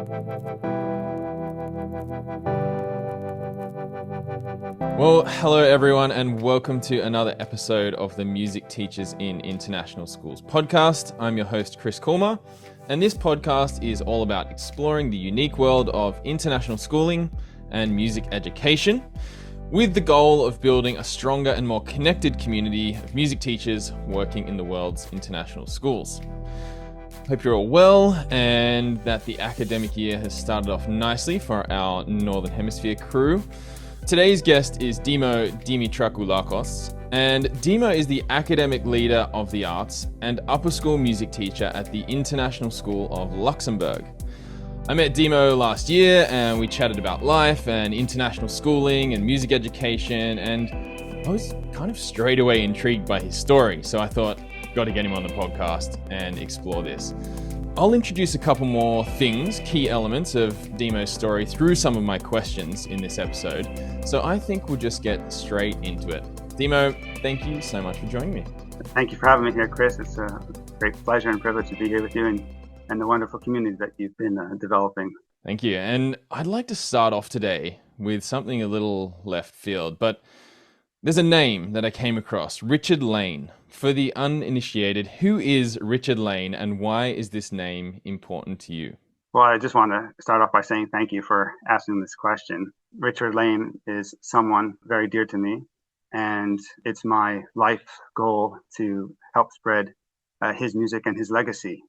Well, hello everyone, and welcome to another episode of the Music Teachers in International Schools podcast. I'm your host, Chris Kulmer, and this podcast is all about exploring the unique world of international schooling and music education, with the goal of building a stronger and more connected community of music teachers working in the world's international schools. Hope you're all well and that the academic year has started off nicely for our Northern Hemisphere crew. Today's guest is Dimitrakoulakos, and Dimo is the academic leader of the arts and upper school music teacher at the International School of Luxembourg. I met Dimo last year and we chatted about life and international schooling and music education, and I was kind of straight away intrigued by his story, so I thought, got to get him on the podcast and explore this. I'll introduce a couple more things, key elements of Dimo's story through some of my questions in this episode, so I think we'll just get straight into it. Dimo, thank you so much for joining me. Thank you for having me here, Chris. It's a great pleasure and privilege to be here with you and the wonderful community that you've been developing. Thank you. And I'd like to start off today with something a little left field, but there's a name that I came across, Richard Lane. For the uninitiated, who is Richard Lane and why is this name important to you? Well, I just want to start off by saying thank you for asking this question. Richard Lane is someone very dear to me, and it's my life goal to help spread his music and his legacy.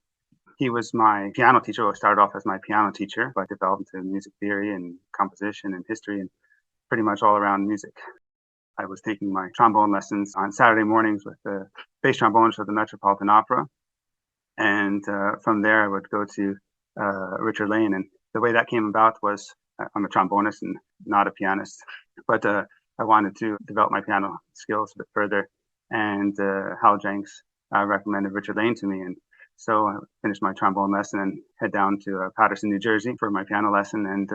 He was my piano teacher. I started off as my piano teacher, but developed into music theory and composition and history and pretty much all around music. I was taking my trombone lessons on Saturday mornings with the bass trombone for the Metropolitan Opera. And from there, I would go to Richard Lane. And the way that came about was I'm a trombonist and not a pianist, but I wanted to develop my piano skills a bit further. And Hal Jenks recommended Richard Lane to me. And so I finished my trombone lesson and head down to Paterson, New Jersey for my piano lesson. And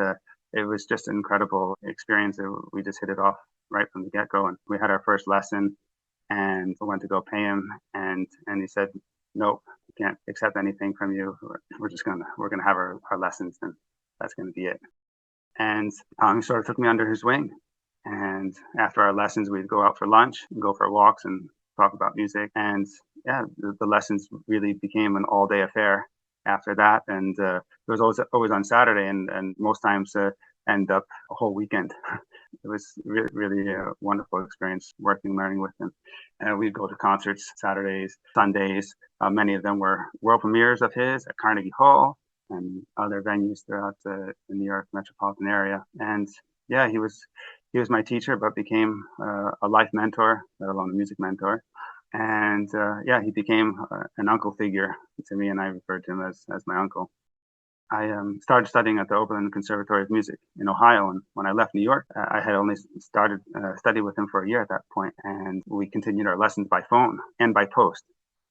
it was just an incredible experience. We just hit it off right from the get-go, and we had our first lesson and I went to go pay him, and he said, nope, we can't accept anything from you. We're gonna have our lessons, and that's gonna be it. And he sort of took me under his wing, and after our lessons we'd go out for lunch and go for walks and talk about music. And yeah, the lessons really became an all-day affair after that, and it was always on Saturday, and most times end up a whole weekend. It was really a wonderful experience working and learning with him. We'd go to concerts Saturdays, Sundays. Many of them were world premieres of his at Carnegie Hall and other venues throughout the New York metropolitan area. And yeah, he was my teacher, but became a life mentor, let alone a music mentor. And yeah, he became an uncle figure to me, and I referred to him as my uncle. I started studying at the Oberlin Conservatory of Music in Ohio, and when I left New York, I had only started study with him for a year at that point, and we continued our lessons by phone and by post.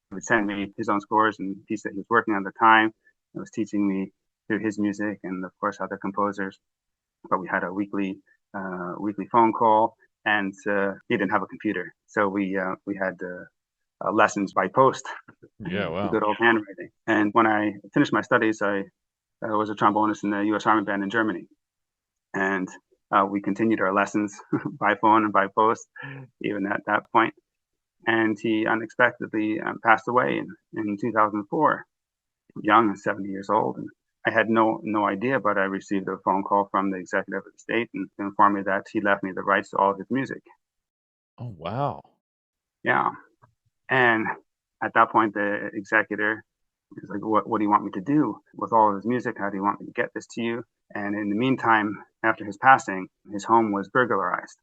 He would send me his own scores and pieces that he was working on at the time. He was teaching me through his music and, of course, other composers. But we had a weekly phone call, and he didn't have a computer, so we had lessons by post. Yeah, wow. Good old handwriting. And when I finished my studies, I was a trombonist in the U.S. Army Band in Germany. And we continued our lessons by phone and by post, even at that point. And he unexpectedly passed away in 2004, young, 70 years old. And I had no idea, but I received a phone call from the executive of the state and informed me that he left me the rights to all of his music. Oh, wow. Yeah. And at that point, the executor was like, what do you want me to do with all of his music? How do you want me to get this to you? And in the meantime, after his passing, his home was burglarized.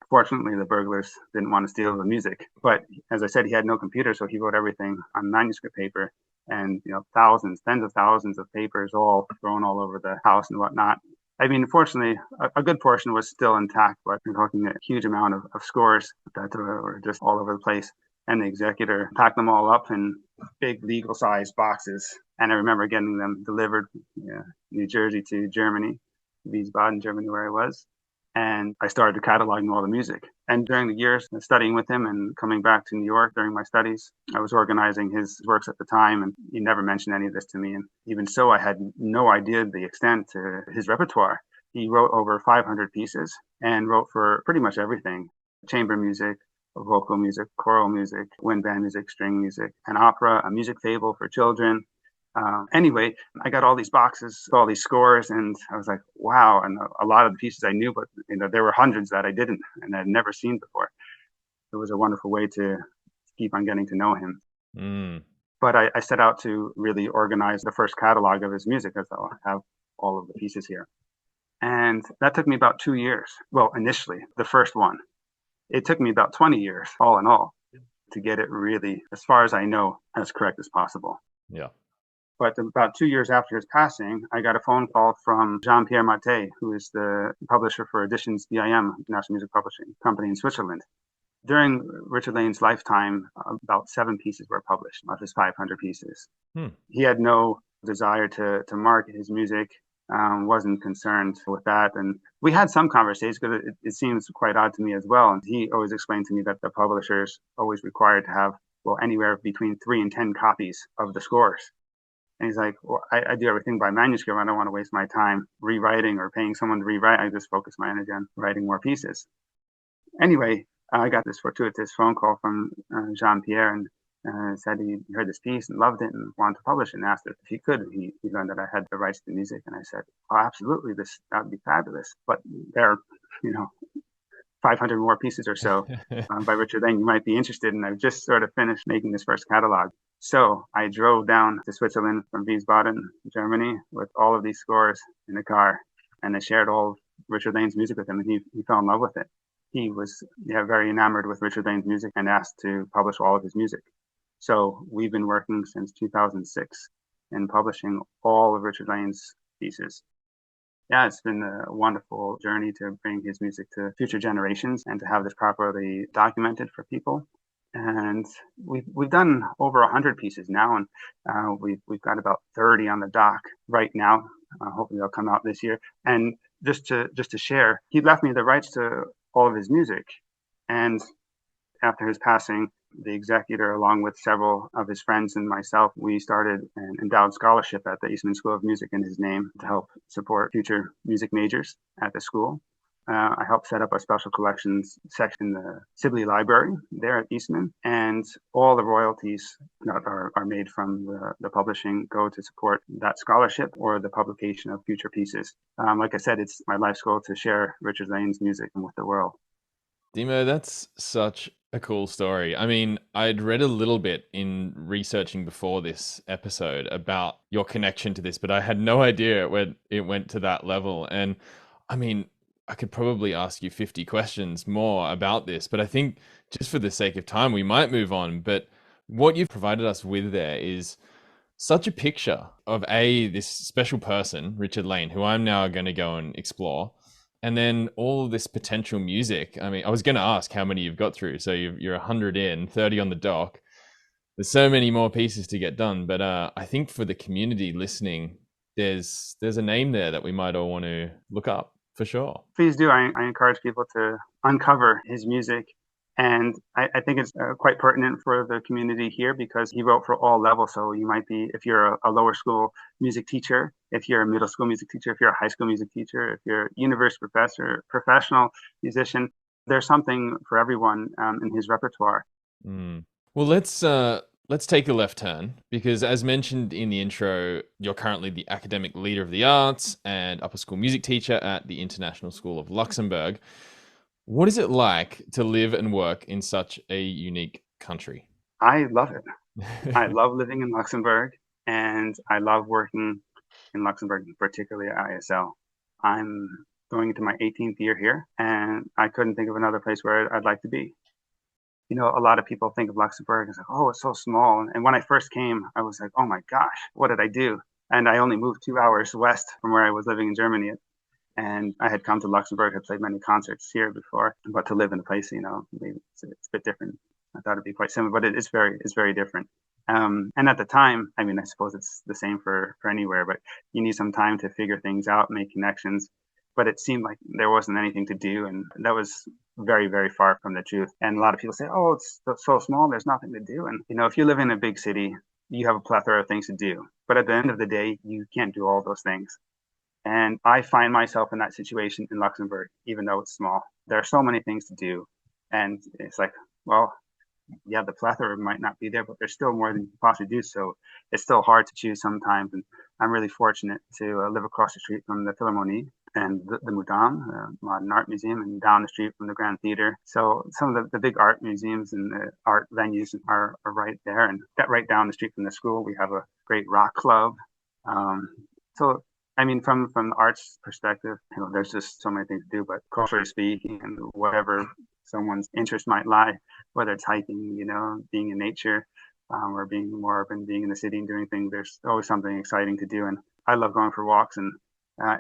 Fortunately, the burglars didn't want to steal the music. But as I said, he had no computer, so he wrote everything on manuscript paper, and tens of thousands of papers all thrown all over the house and whatnot. I mean, fortunately, a good portion was still intact, but we're talking a huge amount of scores that were just all over the place. And the executor packed them all up in big legal-sized boxes. And I remember getting them delivered New Jersey to Germany, Wiesbaden, Germany, where I was. And I started cataloging all the music. And during the years studying with him and coming back to New York during my studies, I was organizing his works at the time, and he never mentioned any of this to me. And even so, I had no idea the extent to his repertoire. He wrote over 500 pieces and wrote for pretty much everything: chamber music, vocal music, choral music, wind band music, string music, an opera, a music fable for children. Anyway, I got all these boxes, all these scores, and I was like, wow. And a lot of the pieces I knew, but there were hundreds that I didn't and I'd never seen before. It was a wonderful way to keep on getting to know him. Mm. But I set out to really organize the first catalog of his music, as I'll have all of the pieces here. And that took me about 2 years. Well, initially, the first one. It took me about 20 years, all in all, to get it really, as far as I know, as correct as possible. Yeah. But about 2 years after his passing, I got a phone call from Jean-Pierre Maté, who is the publisher for Editions BIM, International Music Publishing Company in Switzerland. During Richard Lane's lifetime, about 7 pieces were published of his 500 pieces. He had no desire to market his music, wasn't concerned with that. And we had some conversations, because it seems quite odd to me as well. And he always explained to me that the publishers always required to have, well, anywhere between 3 and 10 copies of the scores. And he's like, well, I do everything by manuscript. I don't want to waste my time rewriting or paying someone to rewrite. I just focus my energy on writing more pieces. Anyway, I got this fortuitous phone call from Jean-Pierre, and said he heard this piece and loved it and wanted to publish it, and asked if he could. He learned that I had the rights to the music, and I said, oh, absolutely, that would be fabulous. But there are, 500 more pieces or so by Richard Lane you might be interested in. I've just sort of finished making this first catalog. So I drove down to Switzerland from Wiesbaden, Germany, with all of these scores in the car, and I shared all of Richard Lane's music with him, and he fell in love with it. He was very enamored with Richard Lane's music and asked to publish all of his music. So we've been working since 2006 in publishing all of Richard Lane's pieces. Yeah, it's been a wonderful journey to bring his music to future generations and to have this properly documented for people. And we've done over 100 pieces now, and we've got about 30 on the dock right now. Hopefully they'll come out this year. And just to share, he left me the rights to all of his music. And after his passing, the executor, along with several of his friends and myself, we started an endowed scholarship at the International School of Music in his name to help support future music majors at the school. I helped set up a special collections section in the Sibley Library there at EAS-m, and all the royalties that are made from the publishing go to support that scholarship or the publication of future pieces. Like I said, it's my life's goal to share Richard Lane's music with the world. Dimo, that's such a cool story. I mean, I'd read a little bit in researching before this episode about your connection to this, but I had no idea it went to that level. And I mean, I could probably ask you 50 questions more about this, but I think just for the sake of time, we might move on. But what you've provided us with there is such a picture of this special person, Richard Lane, who I'm now going to go and explore. And then all this potential music. I mean, I was going to ask how many you've got through. So you're 100 in, 30 on the dock. There's so many more pieces to get done. But I think for the community listening, there's a name there that we might all want to look up for sure. Please do. I encourage people to uncover his music. And I think it's quite pertinent for the community here, because he wrote for all levels. So you might be, if you're a lower school music teacher, if you're a middle school music teacher, if you're a high school music teacher, if you're a university professor, professional musician, there's something for everyone in his repertoire. Well, let's take a left turn, because as mentioned in the intro, you're currently the academic leader of the arts and upper school music teacher at the International School of Luxembourg. What is it like to live and work in such a unique country? I love it. I love living in Luxembourg, and I love working in Luxembourg, particularly at ISL. I'm going into my 18th year here, and I couldn't think of another place where I'd like to be. A lot of people think of Luxembourg as like, oh, it's so small. And when I first came, I was like, oh my gosh, what did I do? And I only moved 2 hours west from where I was living in Germany. And I had come to Luxembourg, had played many concerts here before, but to live in a place, maybe it's a bit different. I thought it'd be quite similar, but it's very different. And at the time, I mean, I suppose it's the same for anywhere, but you need some time to figure things out, make connections. but it seemed like there wasn't anything to do. And that was very, very far from the truth. And a lot of people say, oh, it's so small, there's nothing to do. And, if you live in a big city, you have a plethora of things to do. But at the end of the day, you can't do all those things. And I find myself in that situation in Luxembourg, even though it's small. There are so many things to do. And it's like, well, yeah, the plethora might not be there, but there's still more than you can possibly do. So it's still hard to choose sometimes. And I'm really fortunate to live across the street from the Philharmonie and the Moudon, Modern Art Museum, and down the street from the Grand Theatre. So some of the big art museums and the art venues are right there. And right down the street from the school, we have a great rock club. So I mean, from the arts perspective, there's just so many things to do. But culturally speaking, and whatever someone's interest might lie, whether it's hiking, being in nature, or being more urban, being in the city and doing things, there's always something exciting to do. And I love going for walks. And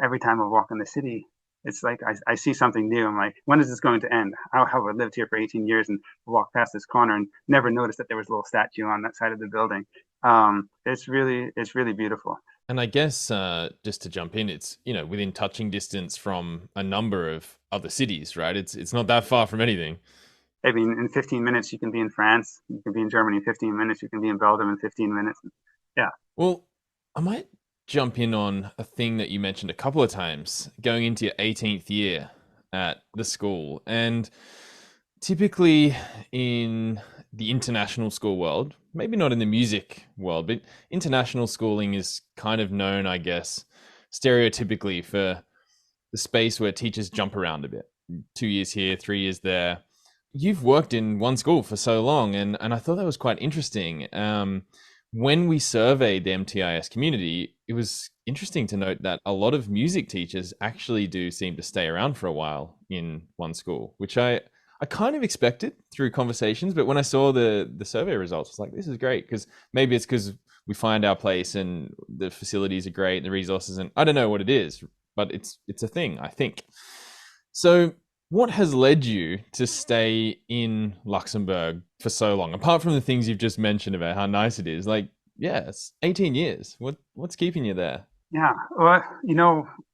every time I walk in the city, it's like I see something new. I'm like, when is this going to end? How have I lived here for 18 years and walked past this corner and never noticed that there was a little statue on that side of the building? It's really beautiful. And I guess just to jump in, it's within touching distance from a number of other cities, right? It's not that far from anything. I mean, in 15 minutes you can be in France, you can be in Germany in 15 minutes, you can be in Belgium in 15 minutes. Yeah. Well, I might jump in on a thing that you mentioned a couple of times, going into your 18th year at the school. And typically in the international school world, maybe not in the music world, but international schooling is kind of known, I guess, stereotypically for the space where teachers jump around a bit. 2 years here, 3 years there. You've worked in one school for so long, and I thought that was quite interesting. When we surveyed the MTIS community, it was interesting to note that a lot of music teachers actually do seem to stay around for a while in one school, which I kind of expected through conversations, but when I saw the survey results, I was like, this is great, because maybe it's because we find our place and the facilities are great, the resources, and I don't know what it is, but it's a thing, I think. So what has led you to stay in Luxembourg for so long? Apart from the things you've just mentioned about how nice it is, like, yeah, it's 18 years. What's keeping you there? Yeah, well,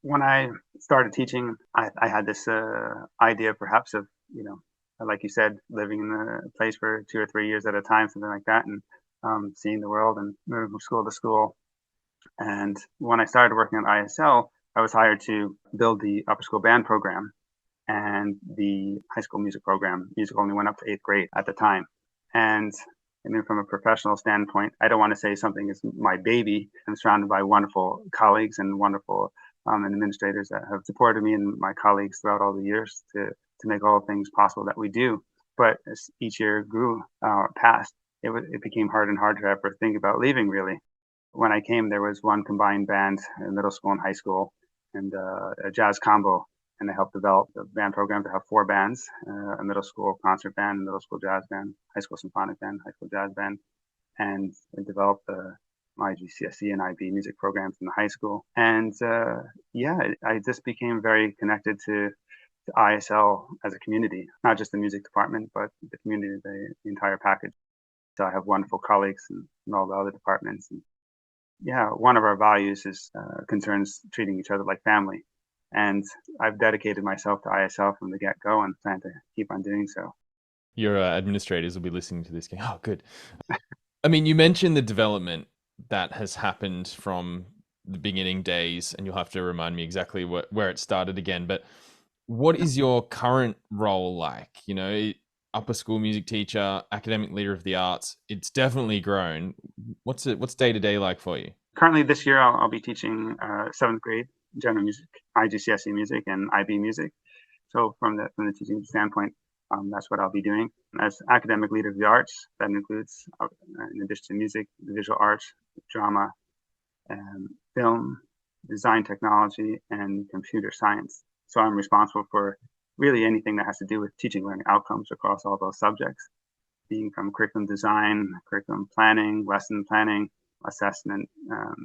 when I started teaching, I had this idea perhaps of, like you said, living in a place for 2 or 3 years at a time, something like that, and seeing the world and moving from school to school. And when I started working at ISL, I was hired to build the upper school band program and the high school music program. Music only went up to 8th grade at the time. And I mean, from a professional standpoint, I don't want to say something is my baby. I'm surrounded by wonderful colleagues and wonderful administrators that have supported me and my colleagues throughout all the years to make all things possible that we do. But as each year grew past, it became harder and harder to ever think about leaving, really. When I came, there was one combined band in middle school and high school, and a jazz combo. And I helped develop the band program to have 4 bands, a middle school concert band, a middle school jazz band, high school symphonic band, high school jazz band. And I developed my GCSE and IB music programs in the high school. And I just became very connected to ISL as a community, not just the music department, but the community, the entire package. So I have wonderful colleagues in all the other departments. And yeah, one of our values is concerns treating each other like family. And I've dedicated myself to ISL from the get-go and plan to keep on doing so. Your administrators will be listening to this going, oh, good. I mean, you mentioned the development that has happened from the beginning days, and you'll have to remind me exactly where it started again. But what is your current role like? Upper school music teacher, academic leader of the arts. It's definitely grown. What's day-to-day like for you? Currently this year, I'll be teaching 7th grade general music, IGCSE music, and IB music. So from the teaching standpoint, that's what I'll be doing. As academic leader of the arts, that includes, in addition to music, the visual arts, drama, film, design technology, and computer science. So I'm responsible for really anything that has to do with teaching learning outcomes across all those subjects, being from curriculum design, curriculum planning, lesson planning, assessment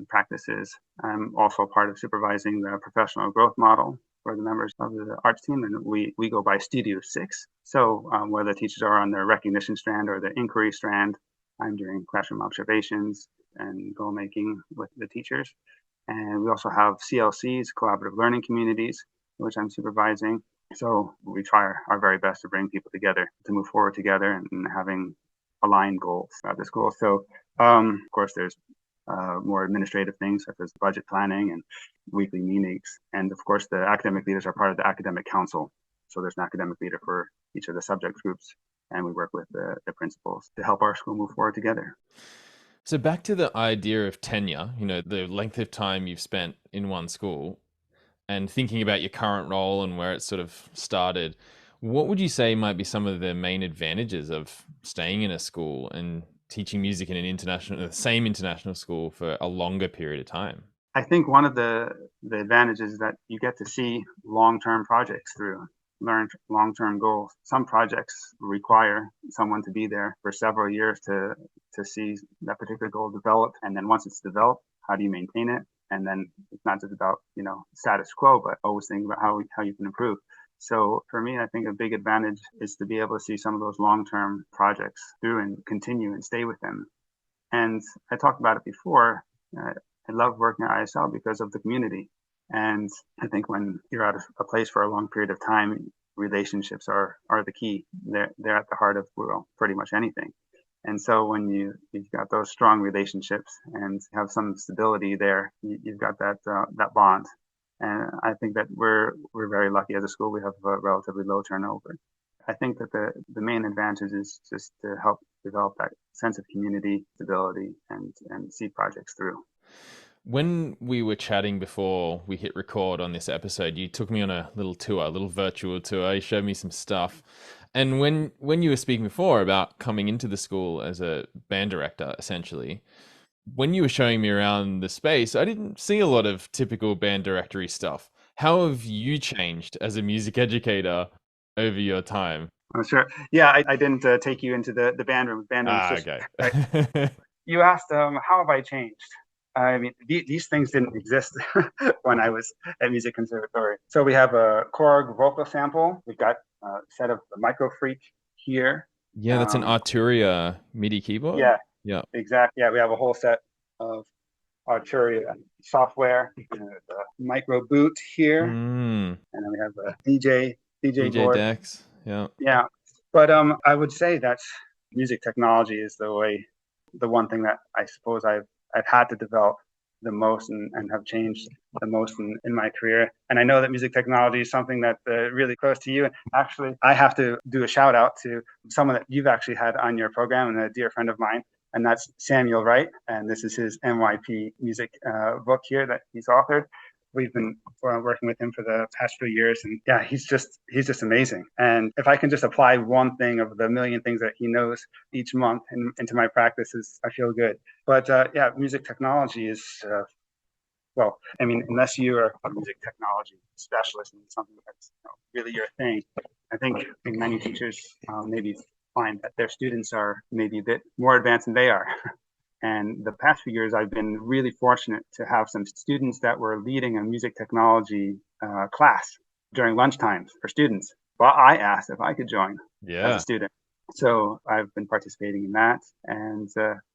practices. I'm also part of supervising the professional growth model for the members of the arts team, and we go by Studio 6. So whether teachers are on the recognition strand or the inquiry strand, I'm doing classroom observations and goal making with the teachers. And we also have CLCs, collaborative learning communities, which I'm supervising. So we try our very best to bring people together to move forward together and having aligned goals at the school. So, of course, there's more administrative things such as budget planning and weekly meetings. And of course, the academic leaders are part of the academic council. So there's an academic leader for each of the subject groups, and we work with the principals to help our school move forward together. So back to the idea of tenure, the length of time you've spent in one school and thinking about your current role and where it sort of started, what would you say might be some of the main advantages of staying in a school and teaching music in the same international school for a longer period of time? I think one of the advantages is that you get to see long-term projects through, learn long-term goals. Some projects require someone to be there for several years to see that particular goal develop. And then once it's developed, how do you maintain it? And then it's not just about, status quo, but always thinking about how you can improve. So for me, I think a big advantage is to be able to see some of those long-term projects through and continue and stay with them. And I talked about it before. I love working at ISL because of the community. And I think when you're at a place for a long period of time, relationships are the key. They're at the heart of, well, pretty much anything. And so when you've got those strong relationships and have some stability there, you've got that bond. And I think that we're very lucky as a school. We have a relatively low turnover. I think that the main advantage is just to help develop that sense of community, stability, and see projects through. When we were chatting before we hit record on this episode, you took me on a little virtual tour. You showed me some stuff. And when you were speaking before about coming into the school as a band director, essentially, when you were showing me around the space, I didn't see a lot of typical band directory stuff. How have you changed as a music educator over your time? Oh, sure. Yeah, I didn't take you into the band room. Band room was just, Okay. right. You asked, how have I changed? I mean, these things didn't exist when I was at music conservatory. So we have a Korg vocal sample. We've got a set of Micro Freak here. Yeah, that's an Arturia MIDI keyboard. Yeah, exactly. Yeah, we have a whole set of Arturia software. The Micro Boot here, and then we have a DJ board. decks. Yeah. But I would say that music technology is the one thing that I suppose I've had to develop the most and have changed the most in my career. And I know that music technology is something that's really close to you. And actually, I have to do a shout out to someone that you've actually had on your program and a dear friend of mine. And that's Samuel Wright. And this is his MYP music book here that he's authored. We've been working with him for the past few years, and yeah, he's just amazing. And if I can just apply one thing of the million things that he knows each month into my practices, I feel good. But yeah, music technology is, well, I mean, unless you are a music technology specialist and something that's really your thing, I think many teachers maybe find that their students are maybe a bit more advanced than they are. And the past few years, I've been really fortunate to have some students that were leading a music technology class during lunchtimes for students. But I asked if I could join as a student. So I've been participating in that. And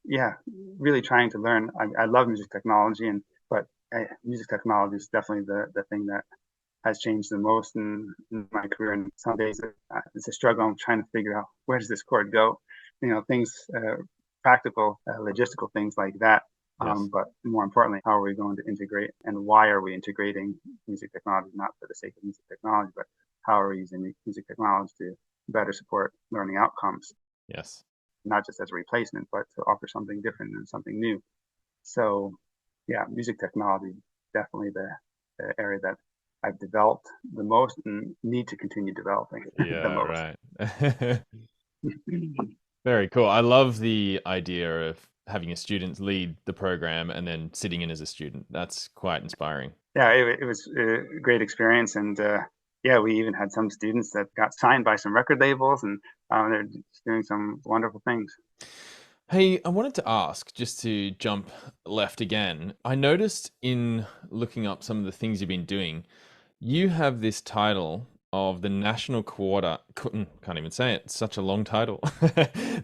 yeah, really trying to learn. I love music technology, but music technology is definitely the thing that has changed the most in my career. And some days it's a struggle. I'm trying to figure out, where does this chord go? Things... practical, logistical things like that. Yes. But more importantly, how are we going to integrate, and why are we integrating music technology? Not for the sake of music technology, but how are we using music technology to better support learning outcomes? Yes. Not just as a replacement, but to offer something different and something new. So yeah, music technology, definitely the area that I've developed the most and need to continue developing the most. Right. Very cool. I love the idea of having a student lead the program and then sitting in as a student. That's quite inspiring. Yeah, it was a great experience. And yeah, we even had some students that got signed by some record labels, and they're just doing some wonderful things. Hey, I wanted to ask, just to jump left again, I noticed in looking up some of the things you've been doing, you have this title of the National can't even say it, it's such a long title.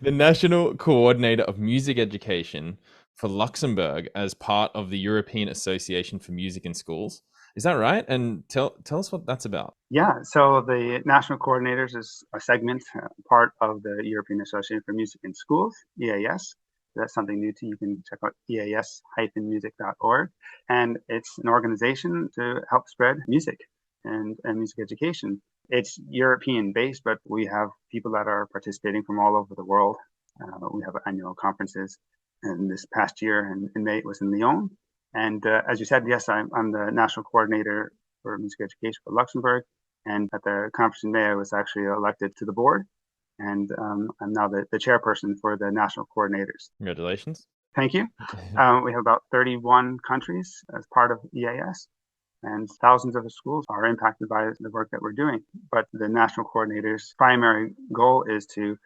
The National Coordinator of Music Education for Luxembourg as part of the European Association for Music in Schools. Is that right? And tell us what that's about. Yeah, so the national coordinators is a segment, part of the European Association for Music in Schools, EAS. That's something new to you. You can check out eas-music.org. And it's an organization to help spread music and music education. It's European based, but we have people that are participating from all over the world. We have annual conferences. And this past year in May, it was in Lyon. And as you said, yes, I'm the national coordinator for music education for Luxembourg. And at the conference in May, I was actually elected to the board. And I'm now the chairperson for the national coordinators. Congratulations. Thank you. We have about 31 countries as part of EAS, and thousands of schools are impacted by the work that we're doing. But the national coordinators' primary goal is to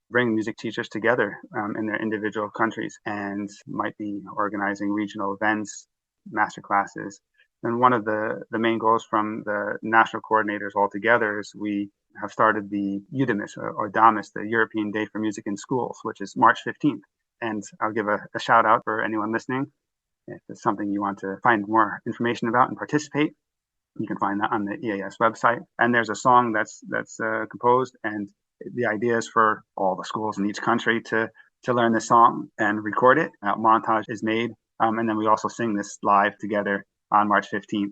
bring music teachers together in their individual countries, and might be organizing regional events, master classes. And one of the main goals from the national coordinators altogether is we have started the EUDAMIS or DAMIS, the European Day for Music in Schools, which is March 15th. And I'll give a shout out for anyone listening. If it's something you want to find more information about and participate, you can find that on the EAS website. And there's a song that's composed, and the idea is for all the schools in each country to learn this song and record it. A montage is made, and then we also sing this live together on March 15th.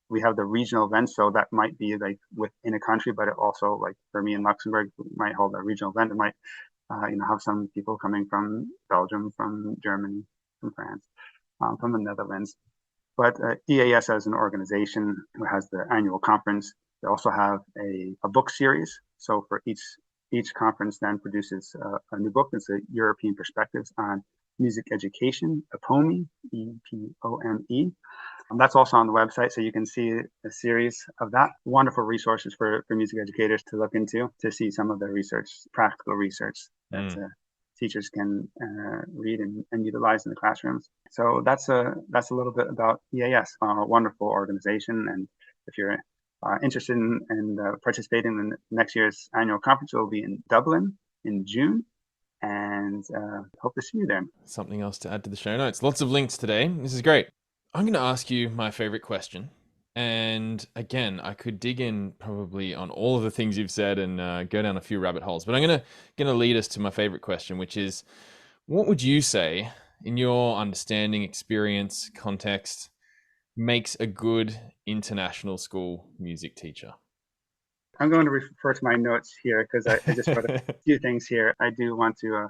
We have the regional events, so that might be like within a country, but it also, like for me in Luxembourg, we might hold a regional event. It might have some people coming from Belgium, from Germany, from France, from the Netherlands. But EAS as an organization who has the annual conference, they also have a book series. So for each conference then produces a new book. It's a European Perspectives on Music Education, EPOME, E-P-O-M-E. That's also on the website, so you can see a series of that. Wonderful resources for music educators to look into, to see some of the research, practical research that teachers can read and utilize in the classrooms. So that's a little bit about EAS, a wonderful organization. And if you're interested in participating in next year's annual conference, it will be in Dublin in June. And hope to see you there. Something else to add to the show notes. Lots of links today. This is great. I'm going to ask you my favorite question. And again, I could dig in probably on all of the things you've said and go down a few rabbit holes. But I'm going to lead us to my favorite question, which is, what would you say, in your understanding, experience, context, makes a good international school music teacher? I'm going to refer to my notes here because I just put a few things here. I do want to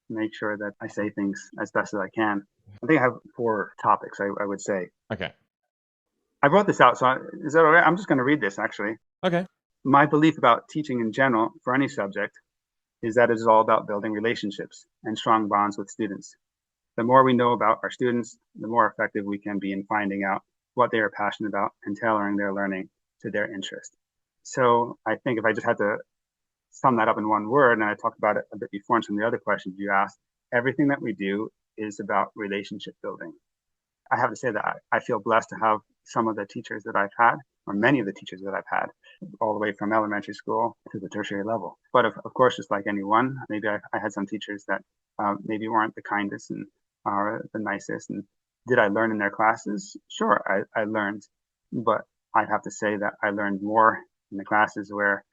make sure that I say things as best as I can. I think I have 4 topics, I would say. Okay. I wrote this out, so is that all right? I'm just going to read this, actually. Okay. My belief about teaching in general for any subject is that it is all about building relationships and strong bonds with students. The more we know about our students, the more effective we can be in finding out what they are passionate about and tailoring their learning to their interest. So I think if I just had to sum that up in one word, and I talked about it a bit before in some of the other questions you asked, everything that we do is about relationship building. I have to say that I feel blessed to have some of the teachers that I've had, or many of the teachers that I've had, all the way from elementary school to the tertiary level. But of course, just like anyone, maybe I had some teachers that maybe weren't the kindest and are the nicest. And did I learn in their classes? Sure, I learned. But I'd have to say that I learned more in the classes where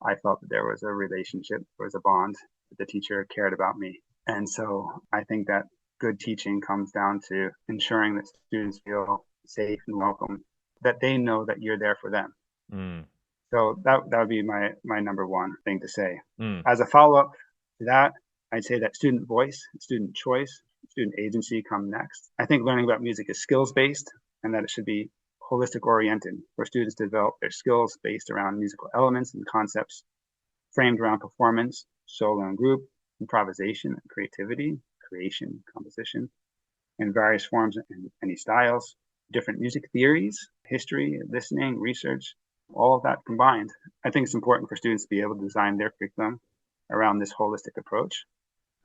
I felt that there was a relationship, there was a bond, that the teacher cared about me. And so I think that good teaching comes down to ensuring that students feel safe and welcome, that they know that you're there for them. So that would be my number one thing to say. As a follow-up to that, I'd say that student voice, student choice, student agency come next. I think learning about music is skills-based, and that it should be holistic oriented for students to develop their skills based around musical elements and concepts framed around performance, solo and group, improvisation, creativity, creation, composition, in various forms and any styles, different music theories, history, listening, research, all of that combined. I think it's important for students to be able to design their curriculum around this holistic approach.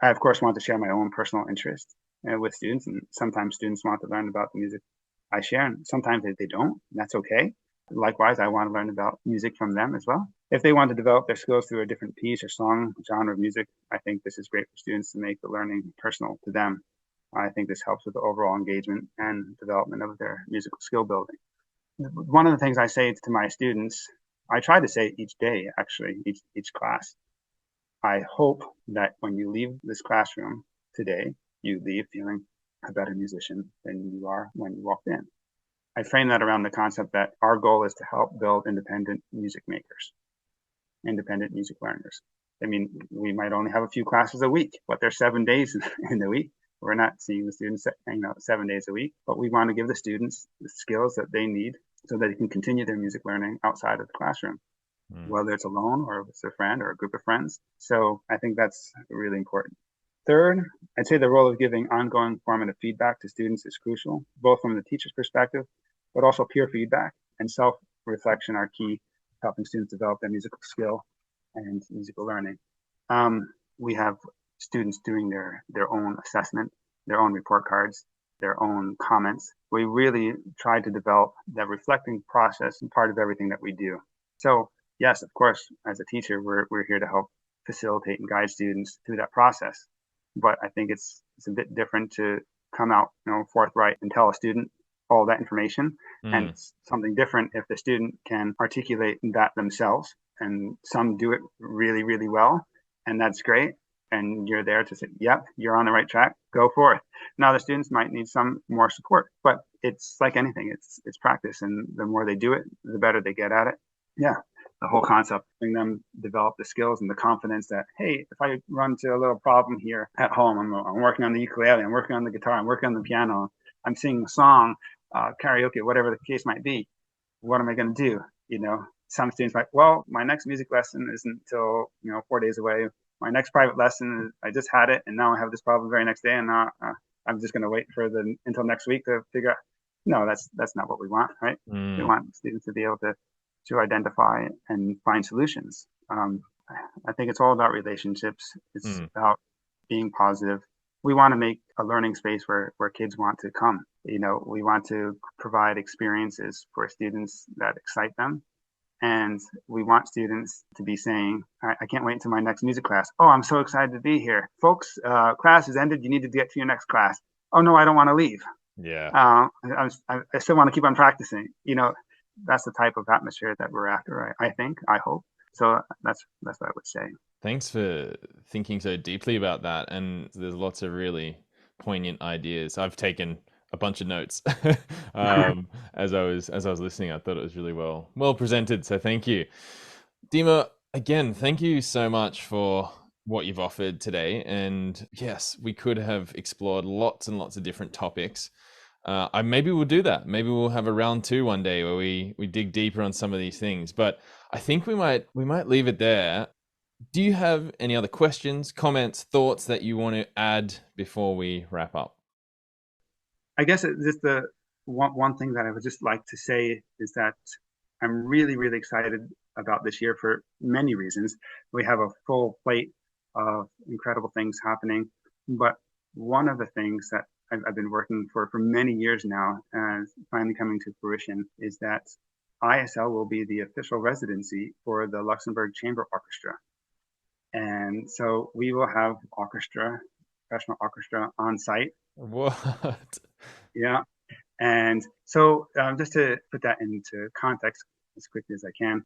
I, of course, want to share my own personal interest with students, and sometimes students want to learn about the music I share, and sometimes they don't, and that's okay. Likewise, I want to learn about music from them as well. If they want to develop their skills through a different piece or song, genre of music, I think this is great for students to make the learning personal to them. I think this helps with the overall engagement and development of their musical skill building. One of the things I say to my students, I try to say each day, actually, each class, I hope that when you leave this classroom today, you leave feeling a better musician than you are when you walked in. I frame that around the concept that our goal is to help build independent music makers, independent music learners. I mean, we might only have a few classes a week, but there's 7 days in the week. We're not seeing the students, 7 days a week, but we want to give the students the skills that they need so that they can continue their music learning outside of the classroom, whether it's alone or with a friend or a group of friends. So I think that's really important. Third, I'd say the role of giving ongoing formative feedback to students is crucial, both from the teacher's perspective, but also peer feedback and self-reflection are key, helping students develop their musical skill and musical learning. We have students doing their own assessment, their own report cards, their own comments. We really try to develop that reflecting process and part of everything that we do. So yes, of course, as a teacher, we're here to help facilitate and guide students through that process. But I think it's a bit different to come out, forthright and tell a student all that information. And it's something different if the student can articulate that themselves. And some do it really, really well. And that's great. And you're there to say, yep, you're on the right track, go for it. Now the students might need some more support, but it's like anything, it's practice. And the more they do it, the better they get at it. Yeah. The whole concept, helping them develop the skills and the confidence that, hey, if I run into a little problem here at home, I'm working on the ukulele, I'm working on the guitar, I'm working on the piano, I'm singing a song, karaoke, whatever the case might be, what am I going to do? Some students might, well, my next music lesson isn't until 4 days away. My next private lesson, I just had it, and now I have this problem the very next day, and I'm just going to wait until next week to figure out. No, that's not what we want, right? We want students to be able to identify and find solutions. I think it's all about relationships. It's about being positive. We want to make a learning space where kids want to come. We want to provide experiences for students that excite them. And we want students to be saying, I can't wait until my next music class. Oh, I'm so excited to be here. Folks, class has ended. You need to get to your next class. Oh, no, I don't want to leave. Yeah. I still want to keep on practicing. That's the type of atmosphere that we're after, I think, I hope. So that's what I would say. Thanks for thinking so deeply about that. And there's lots of really poignant ideas. I've taken a bunch of notes as I was listening. I thought it was really well presented. So thank you. Dima, again, thank you so much for what you've offered today. And yes, we could have explored lots and lots of different topics. Maybe we'll do that. Maybe we'll have a round 2 one day where we dig deeper on some of these things. But I think we might leave it there. Do you have any other questions, comments, thoughts that you want to add before we wrap up? I guess just the one thing that I would just like to say is that I'm really, really excited about this year for many reasons. We have a full plate of incredible things happening. But one of the things that I've been working for many years now and finally coming to fruition is that ISL will be the official residency for the Luxembourg Chamber Orchestra. And so we will have professional orchestra on site. What? Yeah. And so just to put that into context as quickly as I can,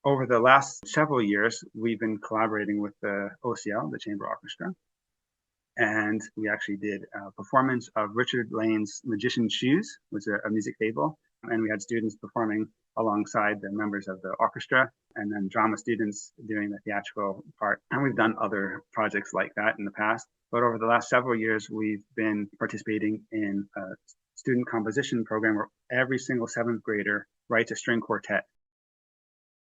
over the last several years, we've been collaborating with the OCL, the Chamber Orchestra. And we actually did a performance of Richard Lane's Magician's Shoes, which was a music fable. And we had students performing alongside the members of the orchestra, and then drama students doing the theatrical part. And we've done other projects like that in the past. But over the last several years, we've been participating in a student composition program where every single 7th grader writes a string quartet.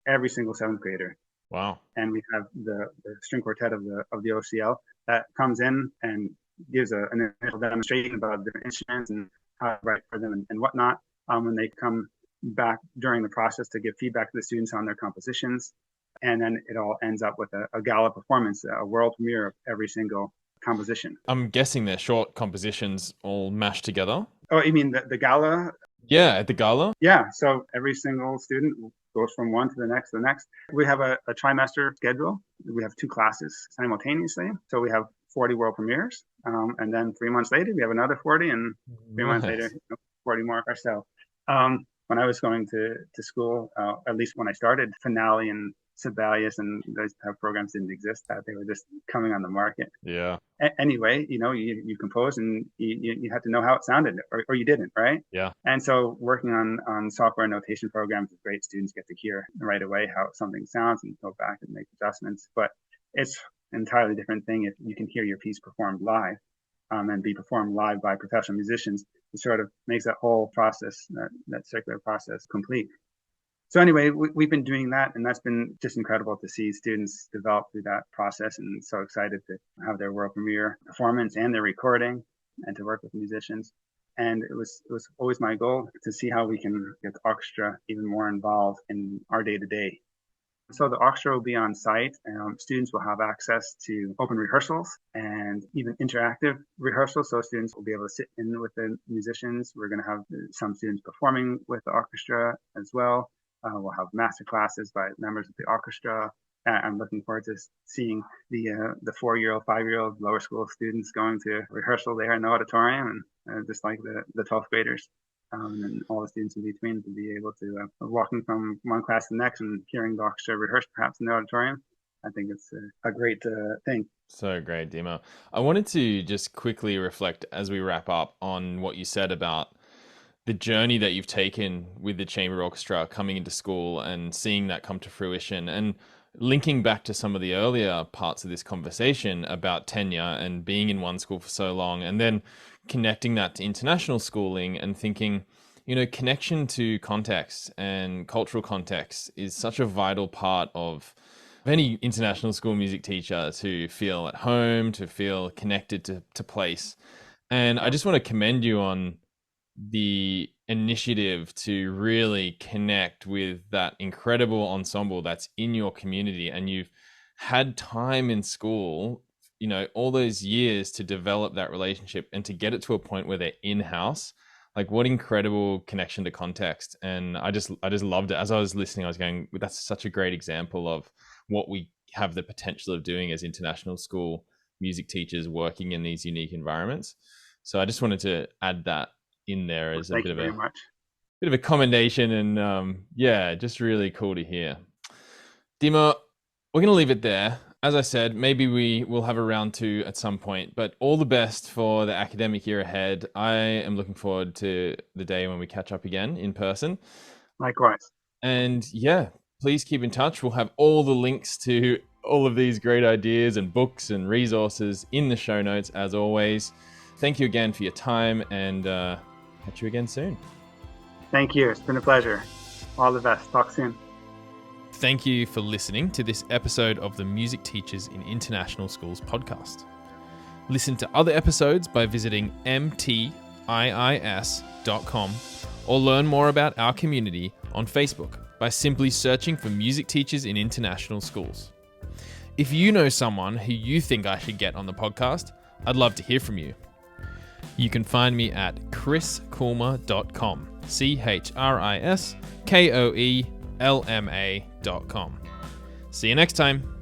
Every single 7th grader. Wow. And we have the string quartet of the OCL that comes in and gives an initial demonstration about different instruments and how to write for them and whatnot. When they come back during the process to give feedback to the students on their compositions. And then it all ends up with a gala performance, a world premiere of every single composition. I'm guessing they're short compositions all mashed together. Oh, you mean the gala? Yeah, at the gala? Yeah, so every single student goes from one to the next. We have a trimester schedule. We have 2 classes simultaneously. So we have 40 world premieres. And then 3 months later, we have another 40, and 3 months later, 40 more or so. when I was going to school, at least when I started, Finale and Sibelius and those type of programs didn't exist. They were just coming on the market. Yeah. Anyway, you compose and you had to know how it sounded, or you didn't, right? Yeah. And so working on software notation programs is great. Students get to hear right away how something sounds and go back and make adjustments. But it's an entirely different thing if you can hear your piece performed live and be performed live by professional musicians. It sort of makes that whole process, that circular process, complete. So anyway, we've been doing that, and that's been just incredible to see students develop through that process, and so excited to have their world premiere performance and their recording, and to work with musicians. And it was always my goal to see how we can get the orchestra even more involved in our day-to-day. So the orchestra will be on site, and students will have access to open rehearsals and even interactive rehearsals. So students will be able to sit in with the musicians. We're going to have some students performing with the orchestra as well. We'll have master classes by members of the orchestra. I'm looking forward to seeing the 4-year-old, 5-year-old lower school students going to rehearsal there in the auditorium, and just like the 12th graders. And all the students in between to be able to walking from one class to the next and hearing the orchestra rehearse perhaps in the auditorium. I think it's a great thing. So great, Dimo. I wanted to just quickly reflect as we wrap up on what you said about the journey that you've taken with the chamber orchestra coming into school and seeing that come to fruition, and linking back to some of the earlier parts of this conversation about tenure and being in one school for so long, and then connecting that to international schooling and thinking, connection to context and cultural context is such a vital part of any international school music teacher to feel at home, to feel connected to place. And I just want to commend you on the initiative to really connect with that incredible ensemble that's in your community, and you've had time in school, all those years to develop that relationship and to get it to a point where they're in-house. Like, what incredible connection to context. And I just loved it. As I was listening, I was going, that's such a great example of what we have the potential of doing as international school music teachers working in these unique environments. So I just wanted to add that in there as a bit of a commendation, and just really cool to hear. Dimo, we're going to leave it there. As I said, maybe we will have a round 2 at some point, but all the best for the academic year ahead. I am looking forward to the day when we catch up again in person. Likewise. And please keep in touch. We'll have all the links to all of these great ideas and books and resources in the show notes, as always. Thank you again for your time, and catch you again soon. Thank you. It's been a pleasure. All the best. Talk soon. Thank you for listening to this episode of the Music Teachers in International Schools podcast. Listen to other episodes by visiting mtiis.com, or learn more about our community on Facebook by simply searching for Music Teachers in International Schools. If you know someone who you think I should get on the podcast, I'd love to hear from you. You can find me at chriskoelma.com, ChrisKoelma.com. See you next time.